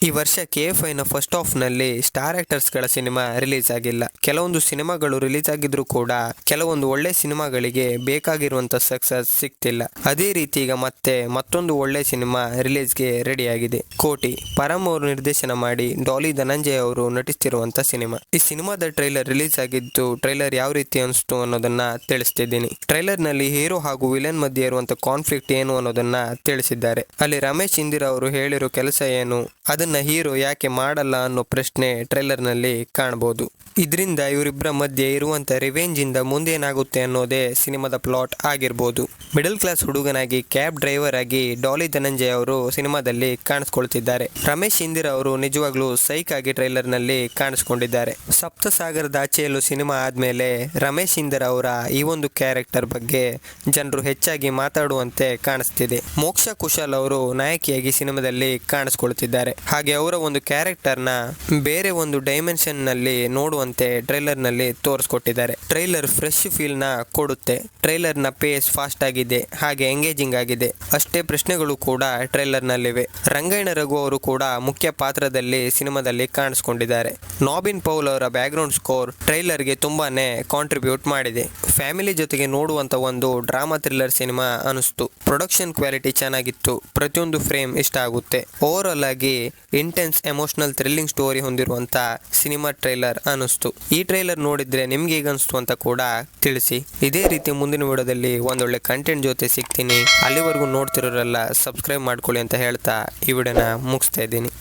ಈ ವರ್ಷ KF5ನ first ಹಾಫ್ನಲ್ಲಿ star ಆಕ್ಟರ್ಸ್ಗಳ cinema release ಆಗಿಲ್ಲ. ಕೆಲವೊಂದು ಸಿನಿಮಾಗಳು ರಿಲೀಸ್ ಆಗಿದ್ರೂ ಕೂಡ ಕೆಲವೊಂದು ಒಳ್ಳೆ ಸಿನಿಮಾಗಳಿಗೆ ಬೇಕಾಗಿರುವಂತ ಸಕ್ಸಸ್ ಸಿಗ್ತಿಲ್ಲ. ಅದೇ ರೀತಿ ಈಗ ಮತ್ತೊಂದು ಒಳ್ಳೆ ಸಿನಿಮಾ ರಿಲೀಸ್ಗೆ ರೆಡಿ ಆಗಿದೆ. ಕೋಟಿ ಪರಮ್ ಅವರು ನಿರ್ದೇಶನ ಮಾಡಿ ಡಾಲಿ ಧನಂಜಯ್ ಅವರು ನಟಿಸ್ತಿರುವಂತ ಸಿನಿಮಾ. ಈ ಸಿನಿಮಾದ ಟ್ರೈಲರ್ ರಿಲೀಸ್ ಆಗಿದ್ದು, ಟ್ರೈಲರ್ ಯಾವ ರೀತಿ ಅನಿಸ್ತು ಅನ್ನೋದನ್ನ ತಿಳಿಸ್ತಿದ್ದೀನಿ. ಟ್ರೈಲರ್ ನಲ್ಲಿ ಹೀರೋ ಹಾಗೂ ವಿಲನ್ ಮಧ್ಯೆ ಇರುವಂತ ಕಾನ್ಫ್ಲಿಕ್ಟ್ ಏನು ಅನ್ನೋದನ್ನ ತಿಳಿಸಿದ್ದಾರೆ. ಅಲ್ಲಿ ರಮೇಶ್ ಇಂದಿರಾ ಅವರು ಹೇಳಿರೋ ಕೆಲಸ ಏನು, ಅದನ್ನ ಹೀರೋ ಯಾಕೆ ಮಾಡಲ್ಲ ಅನ್ನೋ ಪ್ರಶ್ನೆ ಟ್ರೈಲರ್ ನಲ್ಲಿ ಕಾಣಬಹುದು. ಇದರಿಂದ ಇವರಿಬ್ಬರ ಮಧ್ಯೆ ಇರುವಂತ ರಿವೆಂಜ್ ಇಂದ ಮುಂದೇನಾಗುತ್ತೆ ಅನ್ನೋದೇ ಸಿನಿಮಾದ ಪ್ಲಾಟ್ ಆಗಿರ್ಬೋದು. ಮಿಡಲ್ ಕ್ಲಾಸ್ ಹುಡುಗನಾಗಿ ಕ್ಯಾಬ್ ಡ್ರೈವರ್ ಆಗಿ ಡಾಲಿ ಧನಂಜಯ್ ಅವರು ಸಿನಿಮಾದಲ್ಲಿ ಕಾಣಿಸ್ಕೊಳ್ತಿದ್ದಾರೆ. ರಮೇಶ್ ಇಂದಿರಾ ಅವರು ನಿಜವಾಗ್ಲೂ ಸೈಕ್ ಆಗಿ ಟ್ರೈಲರ್ ನಲ್ಲಿ ಕಾಣಿಸ್ಕೊಂಡಿದ್ದಾರೆ. ಸಪ್ತಸಾಗರದ ಆಚೆಯಲ್ಲೂ ಸಿನಿಮಾ ಆದ್ಮೇಲೆ ರಮೇಶ್ ಇಂದಿರಾ ಅವರ ಈ ಒಂದು ಕ್ಯಾರೆಕ್ಟರ್ ಬಗ್ಗೆ ಜನರು ಹೆಚ್ಚಾಗಿ ಮಾತಾಡುವಂತೆ ಕಾಣಿಸ್ತಿದೆ. ಮೋಕ್ಷ ಕುಶಲ್ ಅವರು ನಾಯಕಿಯಾಗಿ ಸಿನಿಮಾದಲ್ಲಿ ಕಾಣಿಸ್ಕೊಳ್ತಿದ್ದಾರೆ. ಹಾಗೆ ಅವರ ಒಂದು ಕ್ಯಾರೆಕ್ಟರ್ನ ಬೇರೆ ಒಂದು ಡೈಮೆನ್ಷನ್ ನಲ್ಲಿ ನೋಡುವಂತೆ ಟ್ರೈಲರ್ ನಲ್ಲಿ ತೋರಿಸ್ಕೊಟ್ಟಿದ್ದಾರೆ. ಟ್ರೈಲರ್ ಫ್ರೆಶ್ ಫೀಲ್ ನ ಕೊಡುತ್ತೆ. ಟ್ರೈಲರ್ ನ ಪೇಸ್ ಫಾಸ್ಟ್ ಆಗಿದೆ, ಹಾಗೆ ಎಂಗೇಜಿಂಗ್ ಆಗಿದೆ. ಅಷ್ಟೇ ಪ್ರಶ್ನೆಗಳು ಕೂಡ ಟ್ರೈಲರ್ ನಲ್ಲಿವೆ. ರಂಗಾಯಣ ರಘು ಅವರು ಕೂಡ ಮುಖ್ಯ ಪಾತ್ರದಲ್ಲಿ ಸಿನಿಮಾದಲ್ಲಿ ಕಾಣಿಸ್ಕೊಂಡಿದ್ದಾರೆ. ನಾಬಿನ್ ಪೌಲ್ ಅವರ ಬ್ಯಾಕ್ಗ್ರೌಂಡ್ ಸ್ಕೋರ್ ಟ್ರೈಲರ್ಗೆ ತುಂಬಾನೇ ಕಾಂಟ್ರಿಬ್ಯೂಟ್ ಮಾಡಿದೆ. ಫ್ಯಾಮಿಲಿ ಜೊತೆಗೆ ನೋಡುವಂತ ಒಂದು ಡ್ರಾಮಾ ಥ್ರಿಲ್ಲರ್ ಸಿನಿಮಾ ಅನಿಸ್ತು. ಪ್ರೊಡಕ್ಷನ್ ಕ್ವಾಲಿಟಿ ಚೆನ್ನಾಗಿತ್ತು. ಪ್ರತಿಯೊಂದು ಫ್ರೇಮ್ ಇಷ್ಟ ಆಗುತ್ತೆ. ಓವರ್ ಆಲ್ ಆಗಿ ಇಂಟೆನ್ಸ್ ಎಮೋಷನಲ್ ಥ್ರಿಲ್ಲಿಂಗ್ ಸ್ಟೋರಿ ಹೊಂದಿರುವಂತ ಸಿನಿಮಾ ಟ್ರೈಲರ್ ಅನಿಸ್ತು. ಈ ಟ್ರೈಲರ್ ನೋಡಿದ್ರೆ ನಿಮ್ಗೆ ಹೇಗೆ ಅನಿಸ್ತು ಅಂತ ಕೂಡ ತಿಳಿಸಿ. ಇದೇ ರೀತಿ ಮುಂದಿನ ವಿಡಿಯೋದಲ್ಲಿ ಒಂದೊಳ್ಳೆ ಕಂಟೆಂಟ್ ಜೊತೆ ಸಿಗ್ತೀನಿ. ಅಲ್ಲಿವರೆಗೂ ನೋಡ್ತಿರೋರೆಲ್ಲ ಸಬ್ಸ್ಕ್ರೈಬ್ ಮಾಡ್ಕೊಳ್ಳಿ ಅಂತ ಹೇಳ್ತಾ ಈ ವಿಡಿಯೋನ ಮುಗಿಸ್ತಾ ಇದ್ದೀನಿ.